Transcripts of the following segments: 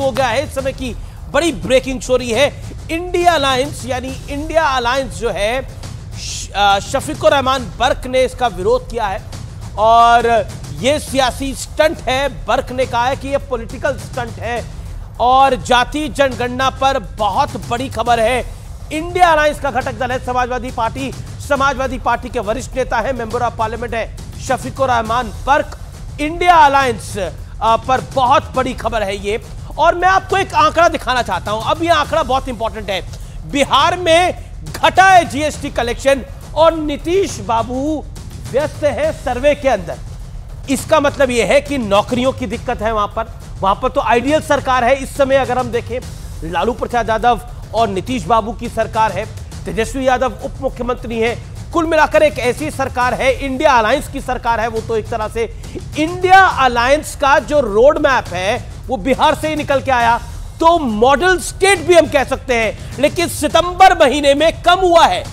हो गया है। इस समय की बड़ी ब्रेकिंग स्टोरी है, इंडिया अलायंस यानी इंडिया अलायंस जो है, शफीकुर रहमान बर्क ने इसका विरोध किया है और यह सियासी स्टंट है। बर्क ने कहा है कि यह पॉलिटिकल स्टंट है और जाति जनगणना पर बहुत बड़ी खबर है। इंडिया अलायंस का घटक दल है समाजवादी पार्टी के वरिष्ठ नेता है, मेंबर ऑफ पार्लियामेंट है शफीकुर रहमान बर्क। इंडिया अलायंस पर बहुत बड़ी खबर है ये, और मैं आपको एक आंकड़ा दिखाना चाहता हूं। अब यह आंकड़ा बहुत इंपॉर्टेंट है। बिहार में घटा है जीएसटी कलेक्शन और नीतीश बाबू व्यस्त है सर्वे के अंदर। इसका मतलब यह है कि नौकरियों की दिक्कत है वहां पर तो आइडियल सरकार है इस समय। अगर हम देखें, लालू प्रसाद यादव और नीतीश बाबू की सरकार है, तेजस्वी यादव उप मुख्यमंत्री है, कुल मिलाकर एक ऐसी सरकार है। इंडिया अलायंस की सरकार है वो, तो एक तरह से इंडिया अलायंस का जो रोड मैप है वो बिहार से ही निकल के आया, तो मॉडल स्टेट भी हम कह सकते हैं। लेकिन सितंबर महीने में कम हुआ है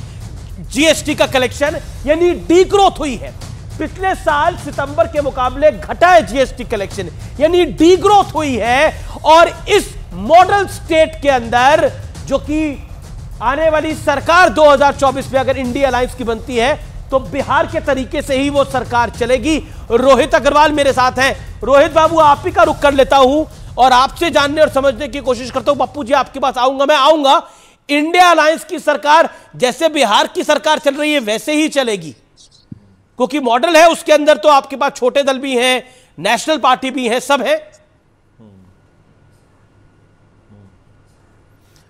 जीएसटी का कलेक्शन, यानी डी ग्रोथ हुई है। पिछले साल सितंबर के मुकाबले घटा है जीएसटी कलेक्शन, यानी डी ग्रोथ हुई है। और इस मॉडल स्टेट के अंदर, जो कि आने वाली सरकार 2024 में अगर इंडिया अलायंस की बनती है, तो बिहार के तरीके से ही वो सरकार चलेगी। रोहित अग्रवाल मेरे साथ हैं। रोहित बाबू, आप ही का रुख कर लेता हूं और आपसे जानने और समझने की कोशिश करता हूं। पप्पू जी, आपके पास मैं आऊंगा। इंडिया अलायंस की सरकार जैसे बिहार की सरकार चल रही है वैसे ही चलेगी, क्योंकि मॉडल है उसके अंदर, तो आपके पास छोटे दल भी हैं, नेशनल पार्टी भी है, सब है।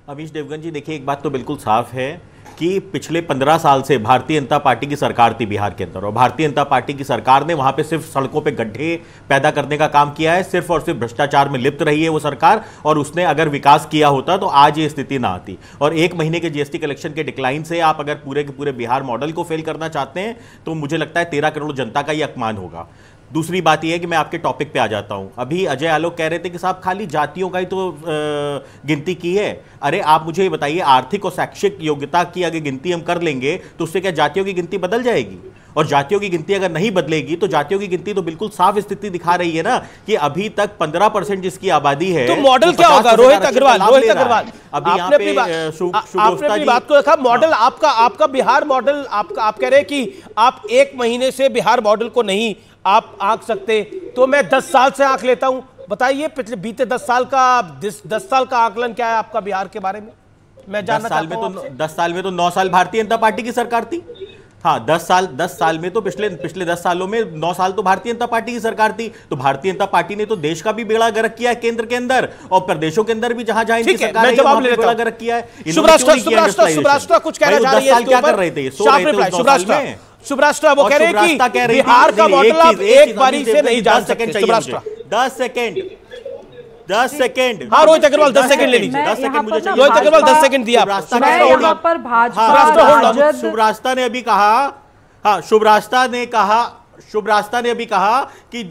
अमीश देवगन जी, देखिए, एक बात तो बिल्कुल साफ है कि पिछले 15 साल से भारतीय जनता पार्टी की सरकार थी बिहार के अंदर, और भारतीय जनता पार्टी की सरकार ने वहां पे सिर्फ सड़कों पे गड्ढे पैदा करने का काम किया है। सिर्फ और सिर्फ भ्रष्टाचार में लिप्त रही है वो सरकार, और उसने अगर विकास किया होता तो आज ये स्थिति ना आती। और एक महीने के जीएसटी कलेक्शन के डिक्लाइन से आप अगर पूरे के पूरे बिहार मॉडल को फेल करना चाहते हैं तो मुझे लगता है 13 करोड़ जनता का ही अपमान होगा। दूसरी बात यह है कि मैं आपके टॉपिक पे आ जाता हूं। अभी अजय आलोक कह रहे थे कि साहब खाली जातियों का ही तो गिनती की है। अरे आप मुझे बताइए, आर्थिक और शैक्षिक योग्यता की अगर गिनती हम कर लेंगे तो उससे क्या जातियों की गिनती बदल जाएगी? और जातियों की गिनती अगर नहीं बदलेगी तो जातियों की गिनती तो बिल्कुल साफ स्थिति दिखा रही है ना कि अभी तक 15% जिसकी आबादी है, तो मॉडल क्या होगा? रोहित अग्रवाल, अभी यहाँ पे आपने बात को रखा। मॉडल आपका बिहार मॉडल, आप कह रहे हैं कि आप एक महीने से बिहार मॉडल को नहीं आप आंक सकते, तो मैं 10 साल से आंक लेता हूं। बताइए, पिछले बीते 10 साल का आकलन क्या है आपका बिहार के बारे में? मैं जानना चाहता हूं। 10 साल में तो 9 साल भारतीय जनता पार्टी की सरकार थी। हाँ, 10 साल में तो पिछले 10 सालों में 9 साल तो भारतीय जनता पार्टी की सरकार थी। तो भारतीय जनता पार्टी ने तो देश का भी बेड़ा गर्क किया है केंद्र के अंदर, और प्रदेशों के अंदर भी जहां जहां इनकी सरकार है वहां पे बेड़ा गर्क किया है। सुब्राष्ट्र कुछ कहना चाह रही है, क्या कर रहे थे? सुब्राष्ट्र वो कह रहे हैं कि बिहार का मॉडल आप एक बारी से नहीं जान सकते। 10 सेकंड। हाँ, रोहित अग्रवाल 10 सेकंड ले लीजिए। 10 सेकंड मुझे चाहिए। रोहित अग्रवाल 10 सेकंड दिया। शुभरास्ता ने अभी कहा, हाँ, शुभरास्ता ने अभी कहा कि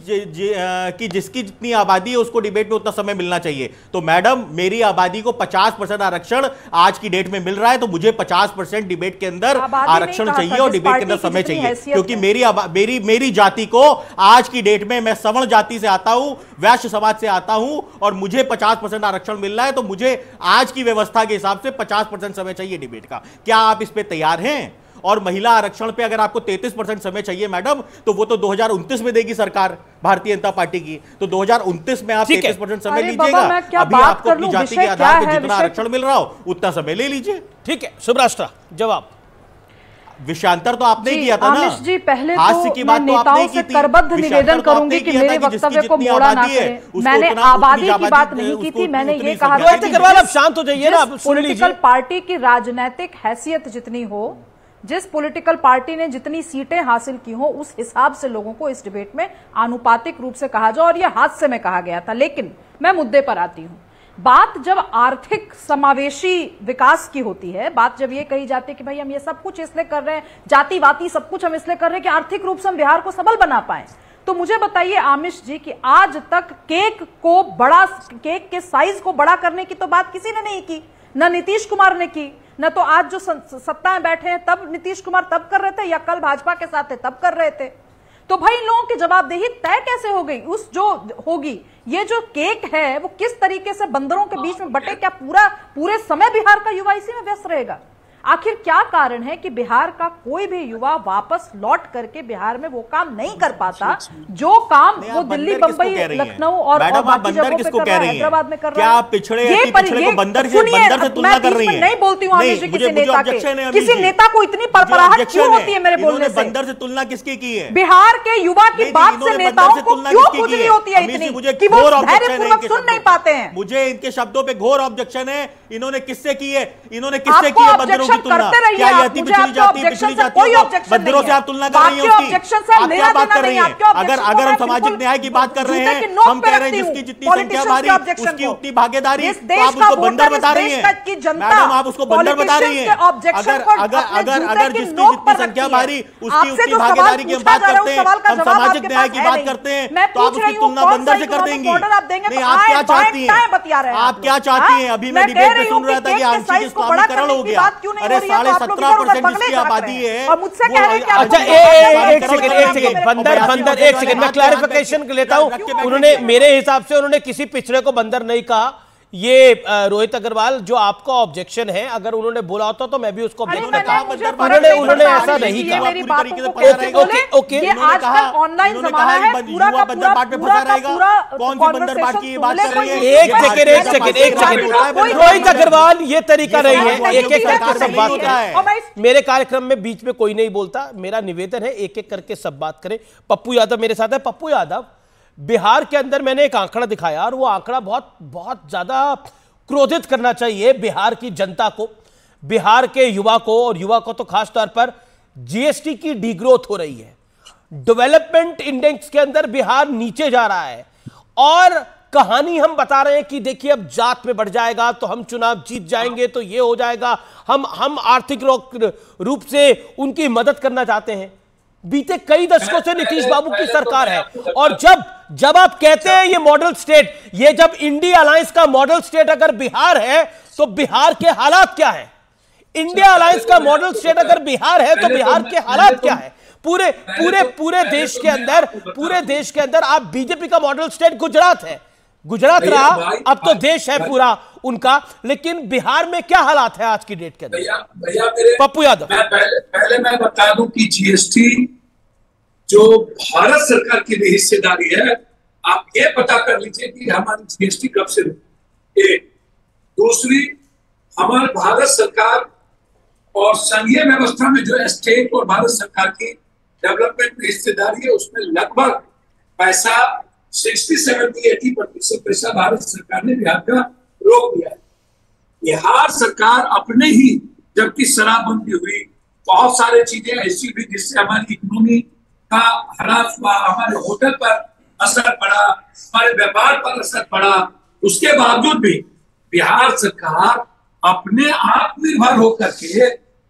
जिसकी जितनी आबादी है उसको डिबेट में उतना समय मिलना चाहिए। तो मैडम, मेरी आबादी को 50% आरक्षण आज की डेट में मिल रहा है, तो मुझे 50% डिबेट के अंदर आरक्षण चाहिए और डिबेट के अंदर समय चाहिए, क्योंकि मेरी जाति को आज की डेट में, मैं सवर्ण जाति से आता हूं, वैश्य समाज से आता हूं, और मुझे 50% आरक्षण मिल रहा है, तो मुझे आज की व्यवस्था के हिसाब से 50% समय चाहिए डिबेट का। क्या आप इस पे तैयार हैं? और महिला आरक्षण पे अगर आपको 33% समय चाहिए मैडम, तो वो तो 2029 में देगी सरकार भारतीय जनता पार्टी की। तो 2029 में आप 33% समय लीजिएगा। अभी आपको अपनी जाति के आधार पर जितना आरक्षण मिल रहा हो उतना समय ले लीजिए। ठीक है सुब्राष्ट्र, जवाब। विषयांतर तो आपने किया था ना जी। पहले तो मैं नेताओं से करबद्ध निवेदन करूंगी कि मेरे वक्तव्य को मोड़ा ना करें। मैंने आबादी की बात नहीं की थी, मैंने ये कहा था कि आप शांत हो जाइए ना। पॉलिटिकल पार्टी की राजनीतिक हैसियत जितनी हो, जिस पॉलिटिकल पार्टी ने जितनी सीटें हासिल की हो, उस हिसाब से लोगों को इस डिबेट में आनुपातिक रूप से कहा जाए, और यह हादसे में कहा गया था। लेकिन मैं मुद्दे पर आती हूं। बात जब आर्थिक समावेशी विकास की होती है, बात जब ये कही जाती है कि भाई हम ये सब कुछ इसलिए कर रहे हैं, जातिवादी सब कुछ हम इसलिए कर रहे हैं कि आर्थिक रूप से हम बिहार को सबल बना पाए, तो मुझे बताइए आमिश जी कि आज तक केक के साइज को बड़ा करने की तो बात किसी ने नहीं की, न नीतीश कुमार ने की, न तो आज जो सत्ता में बैठे हैं तब नीतीश कुमार तब कर रहे थे, या कल भाजपा के साथ थे तब कर रहे थे। तो भाई इन लोगों की जवाबदेही तय कैसे हो गई? उस जो होगी, ये जो केक है वो किस तरीके से बंदरों के बीच में बटे? क्या पूरे समय बिहार का युवा इसी में व्यस्त रहेगा? आखिर क्या कारण है कि बिहार का कोई भी युवा वापस लौट करके बिहार में वो काम नहीं कर पाता जो काम वो दिल्ली, बंबई, लखनऊ और बाकी जगहों पे कर रहा है, हैदराबाद में कर रहा है? पिछड़े को बंदर से तुलना कर रही है। नहीं बोलती हूँ किसी नेता के, किसी नेता को इतनी परपराहट क्यों होती है मेरे बोलने से? बंदर से तुलना किसकी की है? बिहार के युवा की बात से नेताओं को क्यों खुजली होती है इतनी कि वो धैर्यपूर्वक सुन नहीं पाते हैं? मुझे इनके शब्दों पे घोर ऑब्जेक्शन है। इन्होंने किससे की है? इन्होंने किससे की है बंदरों की तुलना? क्या ये पिछड़ी जाति बंदरों से आप तुलना कर रही हैं उसकी? आप क्या बात कर रही हैं? अगर हम सामाजिक न्याय की बात कर रहे हैं, हम कह रहे हैं जिसकी जितनी संख्या भारी उसकी उतनी भागीदारी, तो आप उसको बंदर बता रही हैं। मैडम, आप उसको बंदर बता रही हैं। अगर जिसकी जितनी संख्या भारी उसकी उतनी भागीदारी की हम बात करते हैं, हम सामाजिक न्याय की बात करते हैं, तो आप उसकी तुलना बंदर से कर देंगी? नहीं, आप क्या चाहती हैं? आप क्या चाहती हैं? अभी मैं डिबेट में सुन रहा था कि आंशिक इस्लामीकरण हो गया। अरे 17.5% जिसकी आबादी है। अच्छा, एक सेकंड बंदर, एक सेकंड मैं क्लैरिफिकेशन लेता हूं। उन्होंने मेरे हिसाब से उन्होंने किसी पिछड़े को बंदर नहीं कहा। ये रोहित अग्रवाल जो आपका ऑब्जेक्शन है, अगर उन्होंने बोला होता तो मैं भी उसको उन्होंने ऐसा नहीं कहा। ओके, ऑनलाइन जमाना है, पूरा का पूरा कौन सी बंदर बात की बात कर रही है? एक सेकंड रोहित अग्रवाल, ये तरीका नहीं है एक एक करके सब बात करें। मेरे कार्यक्रम में बीच में कोई नहीं बोलता। मेरा निवेदन है एक एक करके सब बात करें। पप्पू यादव मेरे साथ है। पप्पू यादव, बिहार के अंदर मैंने एक आंकड़ा दिखाया और वो आंकड़ा बहुत ज्यादा क्रोधित करना चाहिए बिहार की जनता को, बिहार के युवा को, और युवा को तो खास तौर पर। जीएसटी की डीग्रोथ हो रही है, डेवलपमेंट इंडेक्स के अंदर बिहार नीचे जा रहा है, और कहानी हम बता रहे हैं कि देखिए अब जात में बढ़ जाएगा तो हम चुनाव जीत जाएंगे, तो ये हो जाएगा, हम आर्थिक रूप से उनकी मदद करना चाहते हैं। बीते कई दशकों से नीतीश बाबू की सरकार है, और जब आप कहते हैं ये मॉडल स्टेट, ये जब इंडिया अलायंस का मॉडल स्टेट अगर बिहार है तो बिहार के हालात क्या है? इंडिया अलायंस का मॉडल स्टेट अगर बिहार है तो बिहार के हालात क्या है? पूरे देश के अंदर आप बीजेपी का मॉडल स्टेट गुजरात है, गुजरात रहा, अब तो देश है पूरा उनका, लेकिन बिहार में क्या हालात है आज की डेट के अंदर? पप्पू यादव, पहले मैं बता दूं कि जीएसटी जो भारत सरकार की भी हिस्सेदारी है, आप ये पता कर लीजिए कि हमारी जीएसटी कब से रुकी। एक, दूसरी, हमारे भारत सरकार और संघीय व्यवस्था में जो स्टेट और भारत सरकार की डेवलपमेंट में हिस्सेदारी है, उसमें लगभग पैसा 60-70-80% पैसा भारत सरकार ने बिहार का रोक दिया है। बिहार सरकार अपने ही, जबकि शराबबंदी हुई, बहुत सारे चीजें ऐसी भी जिससे हमारी इकोनॉमी का ह्रास हुआ, हमारे होटल पर असर पड़ा, हमारे व्यापार पर असर पड़ा, उसके बावजूद भी बिहार सरकार अपने आत्मनिर्भर होकर के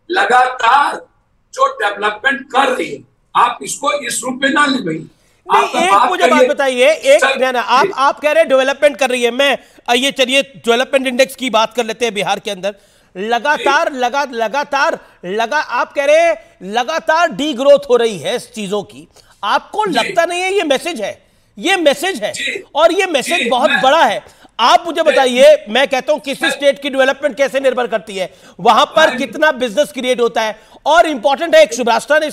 लगातार जो डेवलपमेंट कर रही है, आप इसको इस रूप में ना ले भाई। एक मुझे बात बताइए, आप कह रहे हैं डेवलपमेंट कर रही है, मैं ये चलिए डेवलपमेंट इंडेक्स की बात कर लेते हैं। बिहार के अंदर आप कह रहे हैं लगातार डी ग्रोथ हो रही है इस चीजों की, आपको लगता नहीं है ये मैसेज है? ये मैसेज है, और ये मैसेज बहुत बड़ा है। आप मुझे बताइए, मैं कहता हूं किसी स्टेट की डेवलपमेंट कैसे निर्भर करती है, वहां पर कितना बिजनेस क्रिएट होता है, और इंपॉर्टेंट है, एक शुभराष्ट्र ने